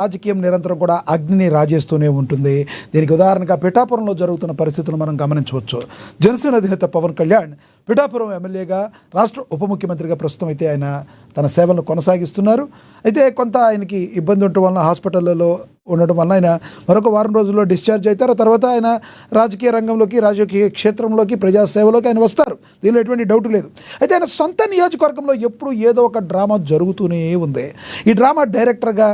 రాజకీయం నిరంతరం కూడా అగ్నిని రాజేస్తూనే ఉంటుంది. దీనికి ఉదాహరణగా పిఠాపురంలో జరుగుతున్న పరిస్థితులు మనం గమనించవచ్చు. జనసేన అధినేత పవన్ కళ్యాణ్ పిఠాపురం ఎమ్మెల్యేగా, రాష్ట్ర ఉప ముఖ్యమంత్రిగా ప్రస్తుతం అయితే ఆయన తన సేవలను కొనసాగిస్తున్నారు. అయితే కొంత ఆయనకి ఇబ్బంది ఉండటం వలన హాస్పిటల్లో ఉండడం వలన ఆయన మరొక వారం రోజుల్లో డిశ్చార్జ్ అవుతారు. తర్వాత ఆయన రాజకీయ రంగంలోకి, రాజకీయ క్షేత్రంలోకి, ప్రజాసేవలోకి ఆయన వస్తారు. దీనిలో ఎటువంటి డౌట్ లేదు. అయితే ఆయన సొంత నియోజకవర్గంలో ఎప్పుడు ఏదో ఒక డ్రామా జరుగుతూనే ఉంది. ఈ డ్రామా డైరెక్టర్గా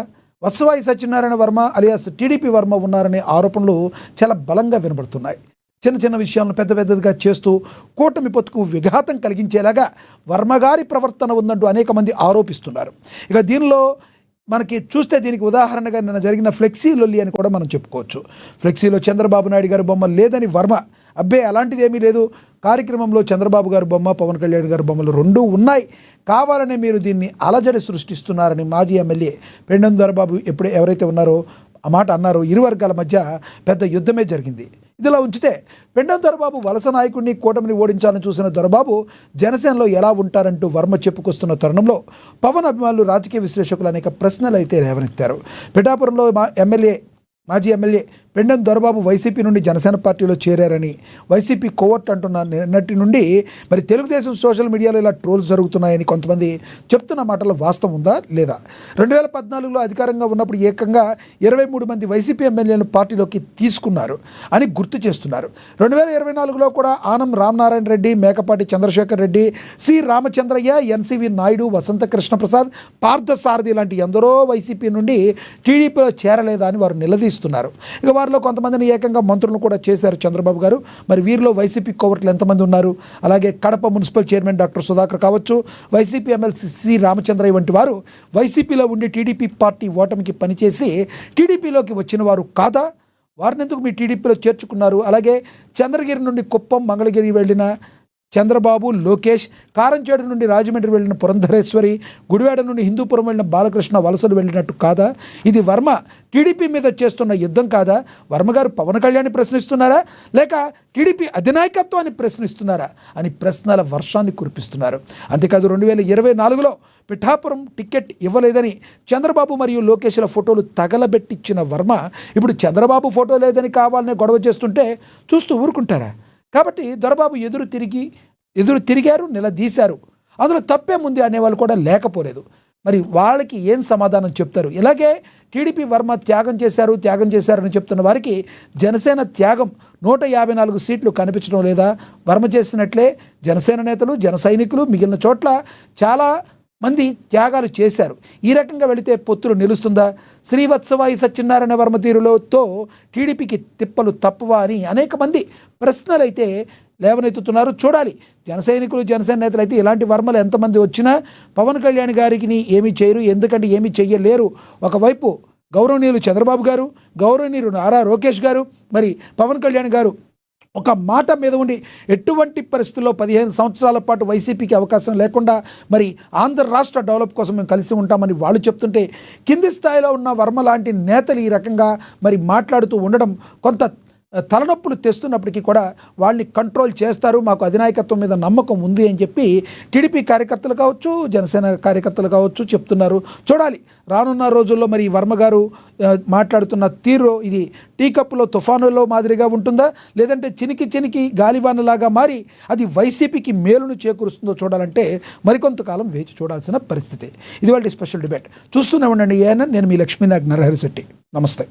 వత్సవాయి సత్యనారాయణ వర్మ అలియాస్ టీడీపీ వర్మ ఉన్నారనే ఆరోపణలు చాలా బలంగా వినబడుతున్నాయి. చిన్న చిన్న విషయాలను పెద్ద పెద్దదిగా చేస్తూ కూటమి పొత్తుకు విఘాతం కలిగించేలాగా వర్మగారి ప్రవర్తన ఉందంటూ అనేక మంది ఆరోపిస్తున్నారు. ఇక దీనిలో మనకి చూస్తే దీనికి ఉదాహరణగా నిన్న జరిగిన ఫ్లెక్సీ లొల్లి అని కూడా మనం చెప్పుకోవచ్చు. ఫ్లెక్సీలో చంద్రబాబు నాయుడు గారి బొమ్మ లేదని వర్మ, అబ్బే అలాంటిది ఏమీ లేదు, కార్యక్రమంలో చంద్రబాబు గారి బొమ్మ, పవన్ కళ్యాణ్ గారి బొమ్మలు రెండూ ఉన్నాయి, కావాలనే మీరు దీన్ని అలజడి సృష్టిస్తున్నారని మాజీ ఎమ్మెల్యే పెండెం దొరబాబు ఎవరైతే ఉన్నారో ఆ మాట అన్నారో, ఇరు వర్గాల మధ్య పెద్ద యుద్ధమే జరిగింది. ఇదిలా ఉంచితే పెండెం దొరబాబు వలస నాయకుడిని, కూటమిని ఓడించాలని చూసిన దొరబాబు జనసేనలో ఎలా ఉంటారంటూ వర్మ చెప్పుకొస్తున్న తరుణంలో పవన్ అభిమానులు, రాజకీయ విశ్లేషకులు అనేక ప్రశ్నలు అయితే లేవనెత్తారు. పిఠాపురంలో మాజీ ఎమ్మెల్యే పెండెం దొరబాబు వైసీపీ నుండి జనసేన పార్టీలో చేరారని వైసీపీ కోవర్ట్ అంటున్న నిన్నటి నుండి మరి తెలుగుదేశం సోషల్ మీడియాలో ఇలా ట్రోల్స్ జరుగుతున్నాయని కొంతమంది చెప్తున్న మాటలో వాస్తవం ఉందా లేదా? 2014లో అధికారంగా ఉన్నప్పుడు ఏకంగా 23 మంది వైసీపీ ఎమ్మెల్యేలను పార్టీలోకి తీసుకున్నారు అని గుర్తు చేస్తున్నారు. 2024లో కూడా ఆనం రామనారాయణ రెడ్డి, మేకపాటి చంద్రశేఖర్ రెడ్డి, సి రామచంద్రయ్య, ఎన్సివి నాయుడు, వసంత కృష్ణప్రసాద్, పార్థసారథి లాంటి ఎందరో వైసీపీ నుండి టీడీపీలో చేరలేదా అని వారు నిలదీస్తున్నారు. ఇక వారిలో కొంతమందిని ఏకంగా మంత్రులను కూడా చేశారు చంద్రబాబు గారు. మరి వీరిలో వైసీపీ కోవర్ట్లు ఎంతమంది ఉన్నారు? అలాగే Kadapa municipal chairman doctor Sudhakar కావచ్చు, వైసీపీ ఎమ్మెల్సీ సి రామచంద్రయ్య వంటి వారు వైసీపీలో ఉండి టీడీపీ పార్టీ ఓటమికి పనిచేసి టీడీపీలోకి వచ్చిన వారు కాదా? వారిని ఎందుకు మీ టీడీపీలో చేర్చుకున్నారు? అలాగే చంద్రగిరి నుండి కుప్పం, మంగళగిరి వెళ్ళిన చంద్రబాబు, లోకేష్, కారంచేడు నుండి రాజమండ్రి వెళ్ళిన పురంధరేశ్వరి, గుడివాడ నుండి హిందూపురం వెళ్ళిన బాలకృష్ణ వలసలు వెళ్ళినట్టు కాదా? ఇది వర్మ టీడీపీ మీద చేస్తున్న యుద్ధం కాదా? వర్మగారు పవన్ కళ్యాణ్ని ప్రశ్నిస్తున్నారా, లేక టీడీపీ అధినాయకత్వాన్ని ప్రశ్నిస్తున్నారా అని ప్రశ్నల వర్షాన్ని కురిపిస్తున్నారు. అంతేకాదు 2024లో పిఠాపురం టికెట్ ఇవ్వలేదని చంద్రబాబు మరియు లోకేష్ల ఫోటోలు తగలబెట్టించిన వర్మ ఇప్పుడు చంద్రబాబు ఫోటో లేదని కావాలనే గొడవ చేస్తుంటే చూస్తూ ఊరుకుంటారా? కాబట్టి దొరబాబు ఎదురు తిరిగారు, నిలదీశారు. అందులో తప్పే ముందు అనేవాళ్ళు కూడా లేకపోలేదు. మరి వాళ్ళకి ఏం సమాధానం చెప్తారు? ఇలాగే టీడీపీ వర్మ త్యాగం చేశారని చెప్తున్న వారికి జనసేన త్యాగం 154 సీట్లు కనిపించడం లేదా? వర్మ చేసినట్లే జనసేన నేతలు, జన సైనికులు మిగిలిన చోట్ల చాలా మంది త్యాగాలు చేశారు. ఈ రకంగా వెళితే పొత్తులు నిలుస్తుందా? శ్రీవత్సవాయి సత్యనారాయణ వర్మ తీరులతో టీడీపీకి తిప్పలు తప్పవా అని అనేక మంది ప్రశ్నలు అయితే లేవనెత్తుతున్నారు. చూడాలి. జన సైనికులు, జనసేన నేతలు అయితే ఇలాంటి వర్మలు ఎంతమంది వచ్చినా పవన్ కళ్యాణ్ గారికి ఏమీ చేయరు, ఎందుకంటే ఏమీ చెయ్యలేరు. ఒకవైపు గౌరవనీయులు చంద్రబాబు గారు, గౌరవనీయులు నారా లోకేష్ గారు, మరి పవన్ కళ్యాణ్ గారు ఒక మాట మీద ఉండి ఎటువంటి పరిస్థితుల్లో 15 సంవత్సరాల పాటు వైసీపీకి అవకాశం లేకుండా మరి ఆంధ్ర రాష్ట్ర డెవలప్ కోసం మేము కలిసి ఉంటామని వాళ్ళు చెప్తుంటే కింది స్థాయిలో ఉన్న వర్మ లాంటి నేతలు ఈ రకంగా మరి మాట్లాడుతూ ఉండడం కొంత తలనొప్పులు తెస్తున్నప్పటికీ కూడా వాళ్ళని కంట్రోల్ చేస్తారు, మాకు అధినాయకత్వం మీద నమ్మకం ఉంది అని చెప్పి టీడీపీ కార్యకర్తలు కావచ్చు, జనసేన కార్యకర్తలు కావచ్చు చెప్తున్నారు. చూడాలి రానున్న రోజుల్లో మరి వర్మ గారు మాట్లాడుతున్న తీరు ఇది టీ కప్పులో తుఫానులో మాదిరిగా ఉంటుందా, లేదంటే చినికి గాలివానలాగా మారి అది వైసీపీకి మేలును చేకూరుస్తుందో చూడాలంటే మరికొంతకాలం వేచి చూడాల్సిన పరిస్థితి. ఇది వాళ్ళ స్పెషల్ డిబేట్. చూస్తూనే ఉండండి. నేను మీ లక్ష్మీనాగ్ నరహరిశెట్టి. నమస్తే.